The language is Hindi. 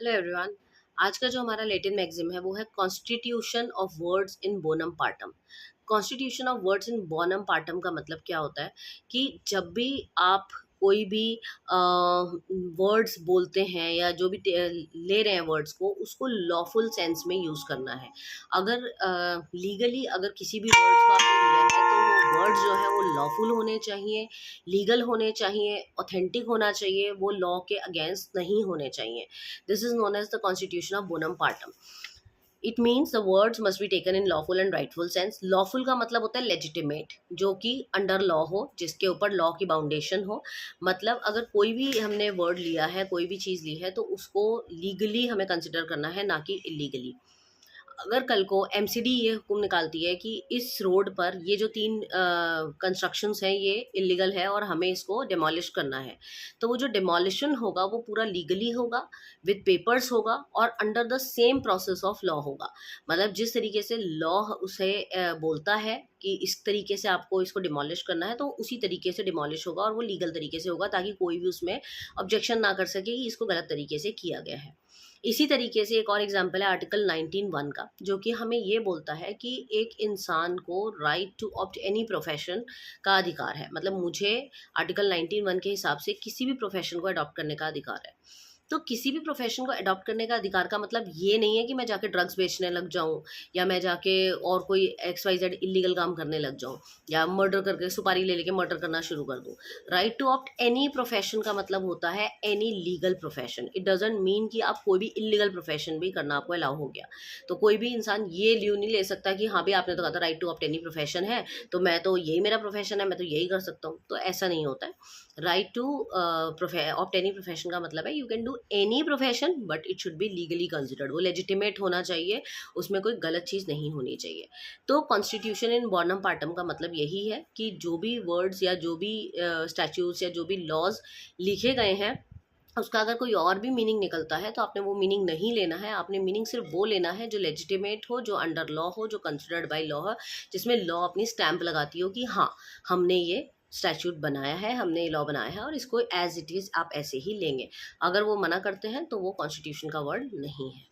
Hello everyone. आज का जो हमारा लेटिन मैगज़ीन है वो है constitution of words in Bonham partum. Constitution of words in Bonham partum का मतलब क्या होता है कि जब भी आप कोई भी वर्ड्स बोलते हैं या जो भी ले रहे हैं वर्ड्स को, उसको लॉफुल सेंस में यूज़ करना है। अगर लीगली अगर किसी भी वर्ड्स को आपने लिया है तो वो वर्ड्स जो है वो लॉफुल होने चाहिए, लीगल होने चाहिए, ऑथेंटिक होना चाहिए, वो लॉ के अगेंस्ट नहीं होने चाहिए। This is known as the Constitution of Bonum Partum. It means the words must be taken in lawful and rightful sense. Lawful का मतलब होता है legitimate, जो कि अंडर लॉ हो, जिसके ऊपर लॉ की बाउंडेशन हो। मतलब अगर कोई भी हमने वर्ड लिया है, कोई भी चीज़ ली है, तो उसको लीगली हमें कंसिडर करना है, ना कि इलीगली। अगर कल को एमसीडी ये हुक्म निकालती है कि इस रोड पर ये जो 3 कंस्ट्रक्शंस हैं ये इलीगल है और हमें इसको डिमोलिश करना है, तो वो जो डिमोलिशन होगा वो पूरा लीगली होगा, विद पेपर्स होगा और under the same process of law होगा। मतलब जिस तरीके से लॉ उसे बोलता है कि इस तरीके से आपको इसको डिमोलिश करना है, तो उसी तरीके से डिमोलिश होगा और वो लीगल तरीके से होगा, ताकि कोई भी उसमें ऑब्जेक्शन ना कर सके कि इसको गलत तरीके से किया गया है। इसी तरीके से एक और एग्जाम्पल है आर्टिकल 19(1) का, जो कि हमें ये बोलता है कि एक इंसान को right to opt any profession का अधिकार है। मतलब मुझे आर्टिकल 19(1) के हिसाब से किसी भी प्रोफेशन को अडॉप्ट करने का अधिकार है। तो किसी भी प्रोफेशन को अडॉप्ट करने का अधिकार का मतलब ये नहीं है कि मैं जाके ड्रग्स बेचने लग जाऊं, या मैं जाके और कोई XYZ इलीगल काम करने लग जाऊं, या मर्डर करके सुपारी ले लेके मर्डर करना शुरू कर दूं। Right to opt any profession का मतलब होता है any legal profession. It doesn't mean कि आप कोई भी इलीगल प्रोफेशन भी करना आपको अलाउ हो गया। तो कोई भी इंसान ये ल्यू नहीं ले सकता कि हाँ भी आपने तो कहा था right to opt any profession है, तो मैं तो यही मेरा प्रोफेशन है, मैं तो यही कर सकता हूँ। तो ऐसा नहीं होता है। Right to opt any profession का मतलब है you can do any profession, but it should be legally considered. वो लेजिटिमेट होना चाहिए, उसमें कोई गलत चीज़ नहीं होनी चाहिए। तो कॉन्स्टिट्यूशन इन बॉर्नम पार्टम का मतलब यही है कि जो भी वर्ड्स या जो भी स्टैट्यूट्स या जो भी लॉज लिखे गए हैं, उसका अगर कोई और भी मीनिंग निकलता है तो आपने वो मीनिंग नहीं लेना है। आपने मीनिंग सिर्फ वो लेना है जो लेजिटिमेट हो, जो अंडर लॉ हो, जो कंसिडर्ड बाय लॉ हो, जिसमें लॉ अपनी स्टैंप लगाती हो कि हाँ, हमने ये स्टैच्यूट बनाया है, हमने ये लॉ बनाया है और इसको एज इट इज़ आप ऐसे ही लेंगे। अगर वो मना करते हैं तो वो कॉन्स्टिट्यूशन का वर्ड नहीं है।